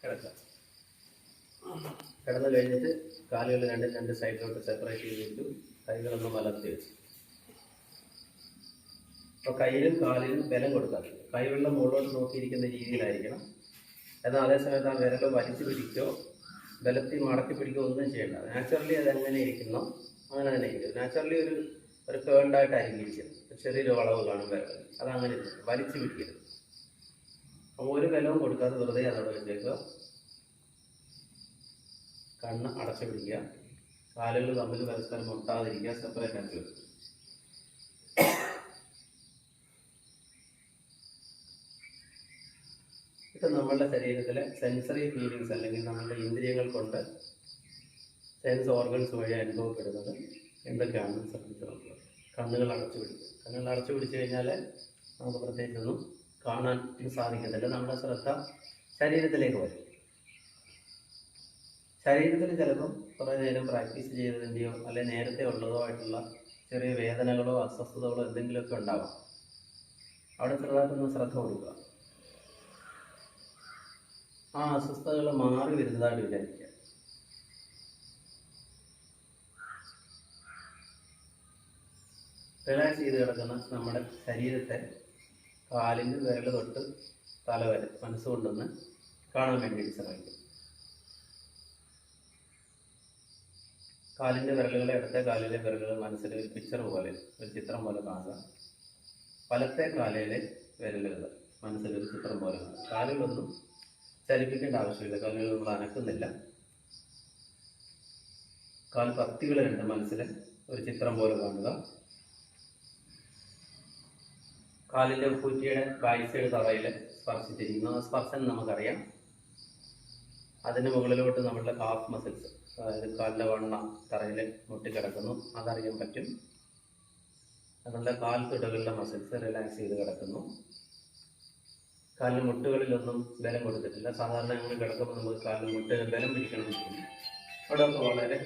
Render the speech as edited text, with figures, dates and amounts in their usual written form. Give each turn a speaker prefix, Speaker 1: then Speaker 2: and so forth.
Speaker 1: കിടക്കുക. കിടന്നു കഴിഞ്ഞിട്ട് കാലുകൾ രണ്ട് സൈഡിലോട്ട് സെപ്പറേറ്റ് ചെയ്തിട്ട് കൈകളൊന്ന് മലർത്തി വെച്ചു. അപ്പോൾ കയ്യിലും കാലിലും ബലം കൊടുക്കുക. കൈവെള്ളം മുകളിലോട്ട് നോക്കിയിരിക്കുന്ന രീതിയിലായിരിക്കണം. എന്നാൽ അതേസമയത്ത് ആ വിരൽ വലിച്ചു പിടിക്കുകയോ ബലത്തിൽ മടക്കി പിടിക്കുകയോ ഒന്നും ചെയ്യേണ്ട. നാച്ചുറലി അതെങ്ങനെ ഇരിക്കുന്നോ അങ്ങനെ തന്നെ ഇരിക്കും. നാച്ചുറലി ഒരു കേൾഡായിട്ടായിരിക്കും ഇരിക്കുന്നത്. ചെറിയൊരു വളവ് കാണും വിരൽ, അതങ്ങനെ ഇരിക്കും. വലിച്ചു പിടിക്കരുത്. അപ്പോൾ ഒരു ബലവും കൊടുക്കാതെ വെറുതെ അതോടെ വെച്ചേക്കുക. കണ്ണ് അടച്ചു പിടിക്കുക. കാലുകൾ തമ്മിൽ പരസ്പരം മുട്ടാതിരിക്കുക. സെപ്പറേറ്റ് ആക്കി വെക്കുക. ഇത് നമ്മളുടെ ശരീരത്തിലെ സെൻസറി ഫീലിങ്സ് അല്ലെങ്കിൽ നമ്മളുടെ ഇന്ദ്രിയങ്ങൾ കൊണ്ട് സെൻസ് ഓർഗൻസ് വഴി അനുഭവപ്പെടുന്നത് എന്തൊക്കെയാണെന്ന് ശ്രദ്ധിച്ച് നോക്കുക. കണ്ണുകൾ അടച്ചു പിടിക്കുക. കണ്ണുകൾ അടച്ചു പിടിച്ചു കഴിഞ്ഞാൽ നമുക്ക് പ്രത്യേകിച്ചൊന്നും കാണാൻ സാധിക്കത്തില്ല. നമ്മുടെ ശ്രദ്ധ ശരീരത്തിലേക്ക് വരും. ശരീരത്തിൽ ചിലപ്പം കുറേ നേരം പ്രാക്ടീസ് ചെയ്തതിൻ്റെയോ അല്ലെങ്കിൽ നേരത്തെ ഉള്ളതോ ആയിട്ടുള്ള ചെറിയ വേദനകളോ അസ്വസ്ഥതകളോ എന്തെങ്കിലുമൊക്കെ ഉണ്ടാവാം. അവിടെ ചെറുതായിട്ടൊന്ന് ശ്രദ്ധ കൊടുക്കുക. ആ അസ്വസ്ഥതകൾ മാറി വരുന്നതായിട്ട് വിചാരിക്കുക. റിലാക്സ് ചെയ്ത് കിടക്കുന്ന നമ്മുടെ ശരീരത്തെ കാലിൻ്റെ വിരൽ തൊട്ട് തല വരെ മനസ്സുകൊണ്ടൊന്ന് കാണാൻ വേണ്ടിയിട്ട് ശ്രമിക്കും. കാലിൻ്റെ വിരലുകളെ ഇടത്തെ കാലിലെ വിരലുകൾ മനസ്സിൽ ഒരു പിക്ചർ പോലെ, ഒരു ചിത്രം പോലെ കാണുക. വലത്തെ കാലിലെ വിരലുകൾ മനസ്സിലൊരു ചിത്രം പോലെ കാണുക. കാലുകളൊന്നും ചലിപ്പിക്കേണ്ട ആവശ്യമില്ല. കാലുകൾ നമ്മൾ അനക്കുന്നില്ല. കാൽ പത്തികൾ രണ്ട് മനസ്സിൽ ഒരു ചിത്രം പോലെ കാണുക. കാലിൻ്റെ കുറ്റിയുടെ ബാക്ക് സൈഡ് തറയിൽ സ്പർശിച്ചിരിക്കുന്നു. ആ സ്പർശനം നമുക്കറിയാം. അതിന് മുകളിലോട്ട് നമ്മളുടെ കാഫ് മസിൽസ്, അതായത് കാലിൻ്റെ വണ്ണ തറയിൽ മുട്ടിക്കിടക്കുന്നു, അതറിയാൻ പറ്റും. നമ്മളുടെ കാൽ തുടകളുടെ മസിൽസ് റിലാക്സ് ചെയ്ത് കിടക്കുന്നു. കാലിന് മുട്ടുകളിലൊന്നും ബലം കൊടുത്തിട്ടില്ല. സാധാരണ അങ്ങനെ കിടക്കുമ്പോൾ നമുക്ക് കാലിന് മുട്ടിന് ബലം പിടിക്കണം. അവിടെ വളരെ